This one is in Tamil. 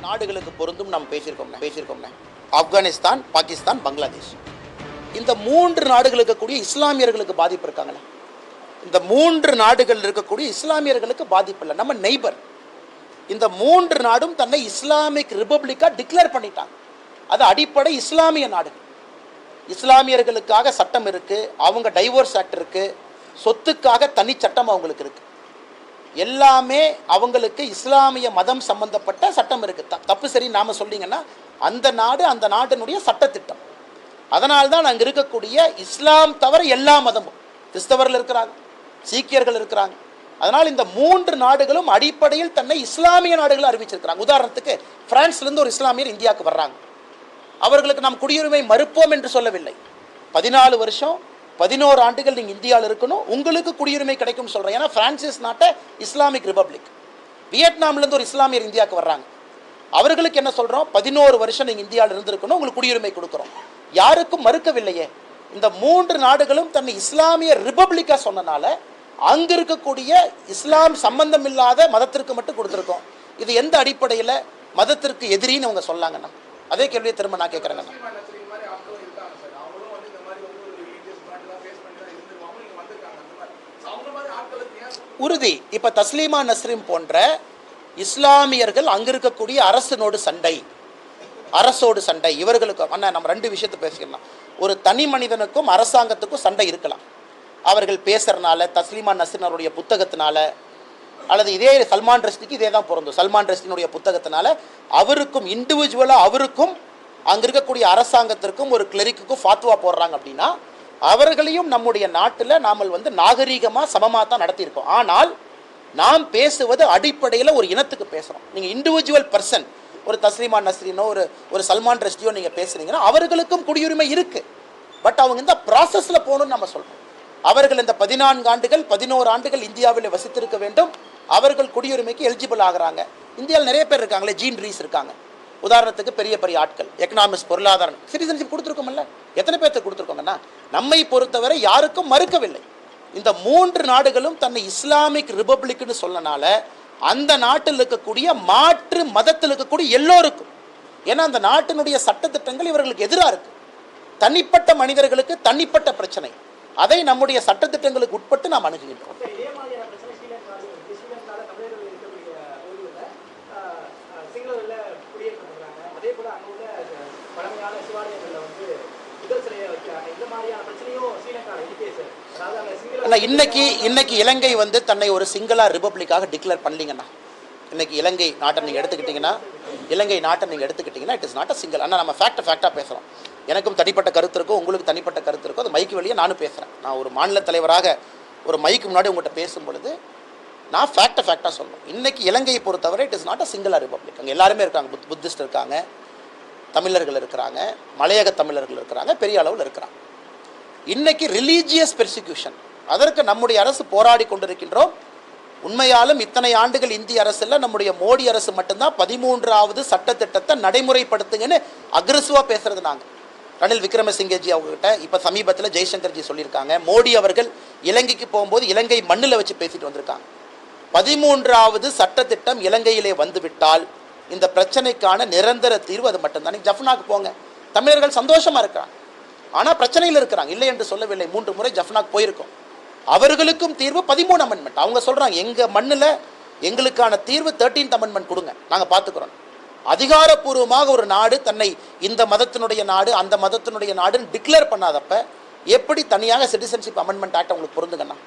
நாடுகளுக்கு பொருந்தும் நாம் பேசியிருக்கோம்ல. ஆப்கானிஸ்தான், பாகிஸ்தான், பங்களாதேஷ், இந்த 3 நாடுகளுக்கு கூடிய இஸ்லாமியர்களுக்கு பாதிப்பு இருக்காங்களா? இந்த 3 நாடுகள் இருக்கக்கூடிய இஸ்லாமியர்களுக்கு பாதிப்பு இல்லை. நம்ம நெய்பர். இந்த 3 நாடும் தன்னை இஸ்லாமிக் ரிபப்ளிக்கா டிக்ளேர் பண்ணிட்டாங்க. அது அடிப்படை இஸ்லாமிய நாடுகள். இஸ்லாமியர்களுக்காக சட்டம் இருக்கு, அவங்க டைவோர்ஸ் ஆக்ட் இருக்கு, சொத்துக்காக தனி சட்டம் அவங்களுக்கு இருக்கு. எல்லாமே அவங்களுக்கு இஸ்லாமிய மதம் சம்பந்தப்பட்ட சட்டம் இருக்கு. தப்பு சரி நாம சொல்லிங்கன்னா அந்த நாட்டினுடைய சட்டத்திட்டம். அதனால்தான் அங்கே இருக்கக்கூடிய இஸ்லாம் தவிர எல்லா மதமும், கிறிஸ்தவர்கள் இருக்கிறாங்க, சீக்கியர்கள் இருக்கிறாங்க. அதனால் இந்த 3 நாடுகளும் அடிப்படையில் தன்னை இஸ்லாமிய நாடுகள் அறிவிச்சிருக்கிறாங்க. உதாரணத்துக்கு பிரான்ஸ்லேருந்து ஒரு இஸ்லாமியர் இந்தியாவுக்கு வர்றாங்க. அவர்களுக்கு நாம் குடியுரிமை மறுப்போம் என்று சொல்லவில்லை. 14 வருஷம் 11 ஆண்டுகள் நீங்கள் இந்தியாவில் இருக்கணும், உங்களுக்கு குடியுரிமை கிடைக்கும் சொல்கிறேன். ஏன்னா பிரான்சிஸ் நாட்டை இஸ்லாமிக் ரிபப்ளிக். வியட்நாம்லேருந்து ஒரு இஸ்லாமியர் இந்தியாவுக்கு வர்றாங்க. அவர்களுக்கு என்ன சொல்கிறோம்? 11 வருஷம் நீங்கள் இந்தியாவில் இருந்திருக்கணும், உங்களுக்கு குடியுரிமை கொடுக்குறோம். யாருக்கும் மறுக்கவில்லையே. இந்த 3 நாடுகளும் தன்னை இஸ்லாமிய ரிபப்ளிக்காக சொன்னனால அங்கே இருக்கக்கூடிய இஸ்லாம் சம்பந்தம் இல்லாத மதத்திற்கு மட்டும் கொடுத்துருக்கோம். இது எந்த அடிப்படையில் மதத்திற்கு எதிரின்னு அவங்க சொல்லாங்கண்ணா? அதே கேள்வியை திரும்ப நான் கேட்குறேங்கண்ணா. உறுதி. இப்போ தஸ்லீமா நஸ்ரீன் போன்ற இஸ்லாமியர்கள் அங்கே இருக்கக்கூடிய அரசோடு சண்டை இவர்களுக்கு அண்ணா நம்ம 2 விஷயத்தை பேசிக்கலாம். ஒரு தனி மனிதனுக்கும் அரசாங்கத்துக்கும் சண்டை இருக்கலாம். அவர்கள் பேசுறதுனால, தஸ்லீமா நஸ்ரீன் அவருடைய புத்தகத்தினால, அல்லது இதே சல்மான் ரஷ்டிக்கு இதே தான் பொருந்தும். சல்மான் ரஷ்டினுடைய புத்தகத்தினால அவருக்கும் இண்டிவிஜுவலாக அவருக்கும் அங்கே இருக்கக்கூடிய அரசாங்கத்திற்கும் ஒரு கிளரிக்குக்கும் ஃபாத்வா போடுறாங்க அப்படின்னா அவர்களையும் நம்முடைய நாட்டில் நாம் நாகரீகமாக சமமாக தான் நடத்தியிருக்கோம். ஆனால் நாம் பேசுவது அடிப்படையில் ஒரு இனத்துக்கு பேசுகிறோம். நீங்கள் இண்டிவிஜுவல் பர்சன், ஒரு தஸ்லீமா நஸ்ரீனோ ஒரு சல்மான் ரஷ்டியோ நீங்கள் பேசுனீங்கன்னா அவர்களுக்கும் குடியுரிமை இருக்குது. பட் அவங்க இந்த ப்ராசஸில் போகணும்னு நம்ம சொல்கிறோம். அவர்கள் இந்த 14 ஆண்டுகள் 11 ஆண்டுகள் இந்தியாவில் வசித்திருக்க வேண்டும். அவர்கள் குடியுரிமைக்கு எலிஜிபிள் ஆகிறாங்க. இந்தியாவில் நிறைய பேர் இருக்காங்களே, ஜீன் ரீஸ் இருக்காங்க. உதாரணத்துக்கு பெரிய பெரிய ஆட்கள், எக்கனாமிக்ஸ், பொருளாதாரம், சிட்டிசன்ஷிப் கொடுத்துருக்கோம்ல. எத்தனை பேர்த்துக்கு கொடுத்துருக்கோங்கன்னா நம்மை பொறுத்தவரை யாருக்கும் மறுக்கவில்லை. இந்த 3 நாடுகளும் தன்னை இஸ்லாமிக் ரிபப்ளிக்னு சொல்லனால அந்த நாட்டில் இருக்கக்கூடிய மாற்று மதத்தில் இருக்கக்கூடிய எல்லோருக்கும், ஏன்னா அந்த நாட்டினுடைய சட்டத்திட்டங்கள் இவர்களுக்கு எதிராக இருக்கு. தனிப்பட்ட மனிதர்களுக்கு தனிப்பட்ட பிரச்சனை, அதை நம்முடைய சட்டத்திட்டங்களுக்கு உட்பட்டு நாம் அணுகுகின்றோம். இன்னைக்கு இலங்கை தன்னை ஒரு சிங்களா ரிபப்ளிக்காக டிக்ளேர் பண்ணலீங்கண்ணா. இன்னைக்கு இலங்கை நாட்டை நீங்கள் எடுத்துக்கிட்டீங்கன்னா it is not a single. ஆனால் நம்ம ஃபேக்டாக பேசுகிறோம். எனக்கும் தனிப்பட்ட கருத்து இருக்கும், உங்களுக்கு தனிப்பட்ட கருத்து இருக்கும். அது மைக்கு வழியே நானும் பேசுகிறேன். நான் ஒரு மாநில தலைவராக ஒரு மைக்கு முன்னாடி உங்கள்கிட்ட பேசும் பொழுது நான் ஃபேக்டாக சொல்லணும். இன்றைக்கி இலங்கையை பொறுத்தவரை it is not a single republic. அங்கே எல்லாருமே இருக்காங்க. புத்திஸ்ட் இருக்காங்க, தமிழர்கள் இருக்கிறாங்க, மலையக தமிழர்கள் இருக்கிறாங்க, பெரிய அளவில் இருக்கிறாங்க. இன்றைக்கி ரிலீஜியஸ் பெர்சிக்யூஷன், அதற்கு நம்முடைய அரசு போராடி கொண்டிருக்கின்றோம். உண்மையாலும் இத்தனை ஆண்டுகள் இந்திய அரசில் நம்முடைய மோடி அரசு மட்டும்தான் 13வது சட்டத்திட்டத்தை நடைமுறைப்படுத்துங்கன்னு அக்ரெசிவாக பேசுறது. நாங்கள் ரணில் விக்ரமசிங்கேஜி அவங்ககிட்ட இப்போ சமீபத்தில் ஜெய்சங்கர்ஜி சொல்லியிருக்காங்க. மோடி அவர்கள் இலங்கைக்கு போகும்போது இலங்கை மண்ணில் வச்சு பேசிட்டு வந்திருக்காங்க. 13வது சட்டத்திட்டம் இலங்கையிலே வந்துவிட்டால் இந்த பிரச்சனைக்கான நிரந்தர தீர்வு அது மட்டும்தான். ஜஃப்னாக்கு போங்க, தமிழர்கள் சந்தோஷமாக இருக்கிறாங்க, ஆனால் பிரச்சனையில் இருக்கிறாங்க, இல்லை என்று சொல்லவில்லை. 3 முறை ஜஃப்னாக்கு போயிருக்கோம். அவர்களுக்கும் தீர்வு 13 அமெண்ட்மெண்ட். அவங்க சொல்கிறாங்க எங்கள் மண்ணில் எங்களுக்கான தீர்வு 13th அமெண்ட்மெண்ட் கொடுங்க, நாங்கள் பார்த்துக்குறோம். அதிகாரப்பூர்வமாக ஒரு நாடு தன்னை இந்த மதத்தினுடைய நாடு அந்த மதத்தினுடைய நாடுன்னு டிக்ளேர் பண்ணாதப்ப எப்படி தனியாக சிட்டிசன்ஷிப் அமெண்ட்மெண்ட் ஆக்ட் அவங்களுக்கு பொருந்துங்கண்ணா?